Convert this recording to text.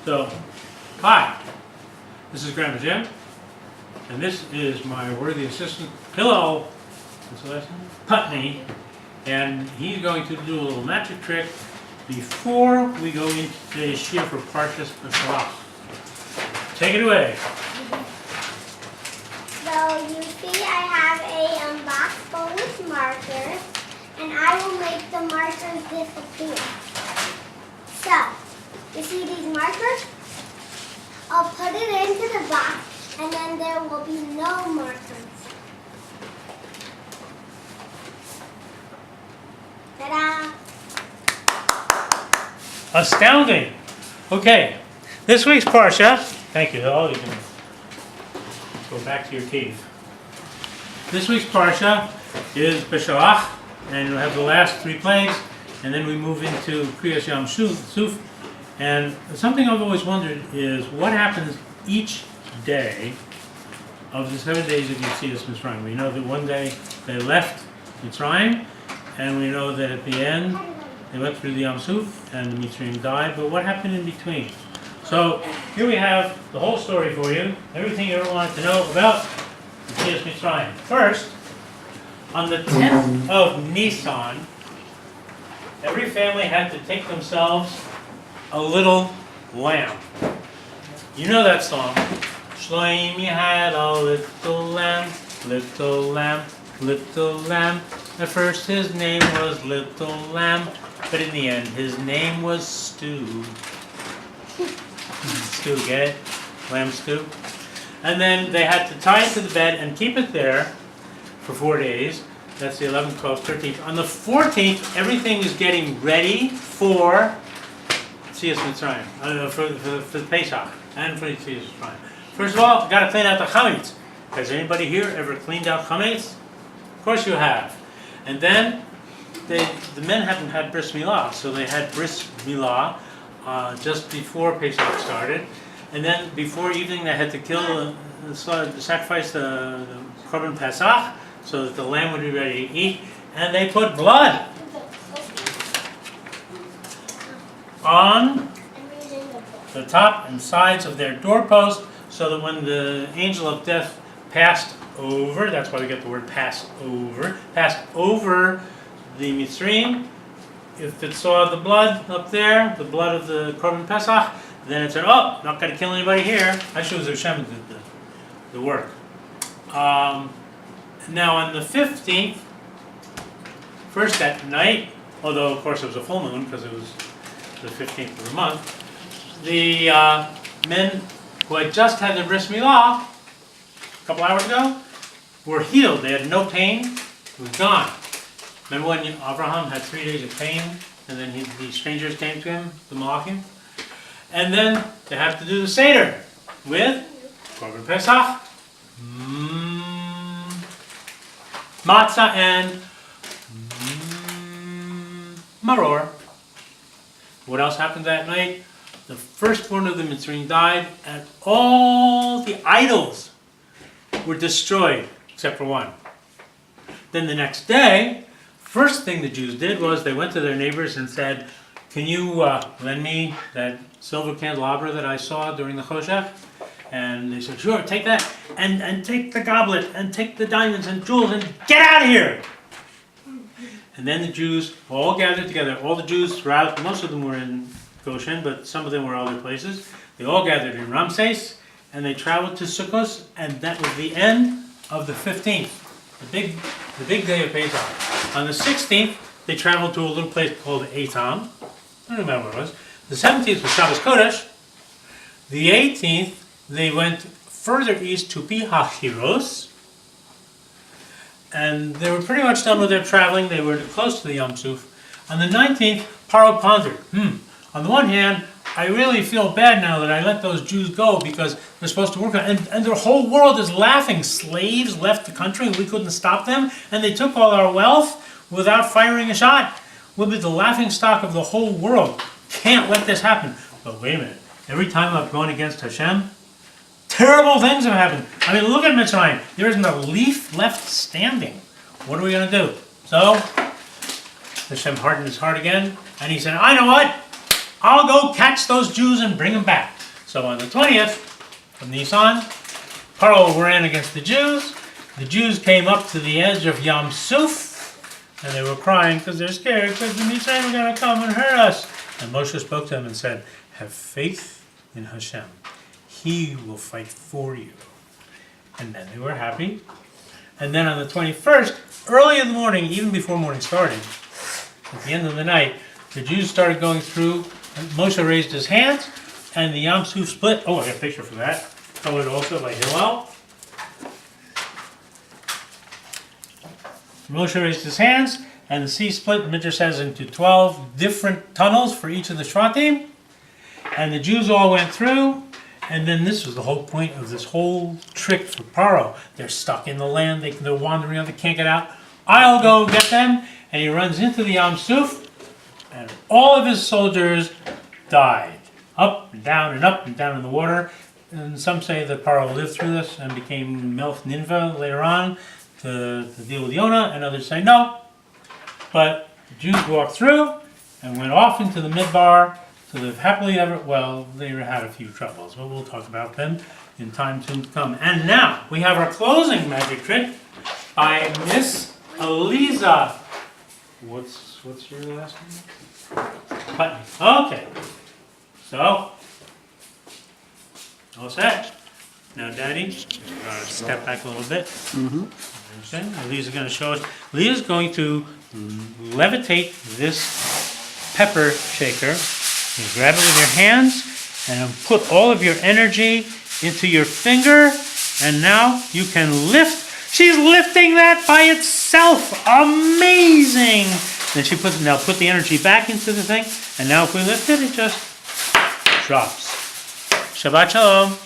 So, hi, this is Grandpa Jim, and this is my worthy assistant, Hillel Putney, and he's going to do a little magic trick before we go into today's shiur for parshas Beshalach. Take it away. So you see I have a box full with markers, and I will make the markers disappear. So, you see these markers? I'll put it into the box, and then there will be no markers. Ta-da! Astounding! Okay, this week's parashah. Thank you, Hillel. You can go back to your cave. This week's parashah is Beshalach, and we'll have the last three plagues, and then we move into Kriyas Yam Suf. And something I've always wondered is what happens each day of the 7 days of yetzias mitzraim. We know that one day they left mitzraim, and we know that at the end they went through the Yam Suf and the mitzraim died. But what happened in between? So here we have the whole story for you, everything you ever wanted to know about yetzias mitzraim. First, on the 10th of Nisan, every family had to take themselves a little lamb. You know that song. Shlomi had a little lamb, little lamb, little lamb. At first his name was Little Lamb, but in the end his name was Stew. Stew, get it? Lamb stew. And then they had to tie it to the bed and keep it there for 4 days. That's the 11th, 12th, 13th. On the 14th, everything is getting ready for yetzias mitzraim, for the Pesach, and for yetzias mitzraim. First of all, you've got to clean out the chametz. Has anybody here ever cleaned out chametz? Of course you have. And then, the men haven't had bris milah, so they had bris milah just before Pesach started. And then, before evening, they had to kill, sacrifice the korban Pesach, so that the lamb would be ready to eat. And they put blood on the top and sides of their doorpost, so that when the angel of death passed over, that's why we get the word passed over the mitzraim, if it saw the blood up there, the blood of the korban Pesach, then it said, oh, not going to kill anybody here. Actually, it was Hashem who did the work. Now on the 15th, first at night, although of course it was a full moon because it was the 15th of the month, the men who had just had their bris milah a couple hours ago were healed. They had no pain. It was gone. Remember when Abraham had 3 days of pain, and then the strangers came to him, the Malachim? And then they have to do the Seder with korban Pesach, matzah, and maror. What else happened that night? The firstborn of the mitzraim died, and all the idols were destroyed, except for one. Then the next day, first thing the Jews did was they went to their neighbors and said, can you lend me that silver candelabra that I saw during the Choshech? And they said, sure, take that, and take the goblet, and take the diamonds and jewels, and get out of here! And then the Jews all gathered together. All the Jews throughout, most of them were in Goshen, but some of them were other places. They all gathered in Ramses, and they traveled to Sukkot, and that was the end of the 15th, the big day of Pesach. On the 16th, they traveled to a little place called Eitam. I don't remember what it was. The 17th was Shabbos Kodesh. The 18th, they went further east to Pihachiros, and they were pretty much done with their traveling. They were close to the Yam Suf. On the 19th, Paro pondered, on the one hand, I really feel bad now that I let those Jews go because they're supposed to work on it. And their whole world is laughing. Slaves left the country and we couldn't stop them. And they took all our wealth without firing a shot. We'll be the laughing stock of the whole world. Can't let this happen. But wait a minute. Every time I've gone against Hashem, terrible things have happened. I mean, look at Mitzrayim. There isn't a leaf left standing. What are we going to do? So, Hashem hardened his heart again. And he said, I know what? I'll go catch those Jews and bring them back. So on the 20th of Nisan, Paro ran against the Jews. The Jews came up to the edge of Yam Suf, and they were crying because they're scared because the mitzraim are going to come and hurt us. And Moshe spoke to them and said, have faith in Hashem. He will fight for you. And then they were happy. And then on the 21st, early in the morning, even before morning started, at the end of the night, the Jews started going through, and Moshe raised his hands, and the Yam Suf split. Oh, I got a picture for that. Colored also by Hillel. Moshe raised his hands, and the sea split, the Midrash says, into 12 different tunnels for each of the Shvatim. And the Jews all went through, and then this was the whole point of this whole trick for Paro. They're stuck in the land, they're wandering around, they can't get out. I'll go get them, and he runs into the Yam Suf, and all of his soldiers died. Up and down and up and down in the water. And some say that Paro lived through this and became Melch Nineveh later on to deal with Yonah, and others say no. But the Jews walked through and went off into the Midbar to live happily ever. Well, they had a few troubles, but we'll talk about them in time to come. And now we have our closing magic trick by Miss Eliza. What's your last name? Putney. Okay. So, all set. Now, Daddy, step back a little bit. Okay. Eliza's going to show us. Eliza's going to levitate this pepper shaker. You grab it with your hands and put all of your energy into your finger, and now you can lift. She's lifting that by itself. Amazing! Then she puts now put the energy back into the thing, and now if we lift it, it just drops. Shabbat shalom.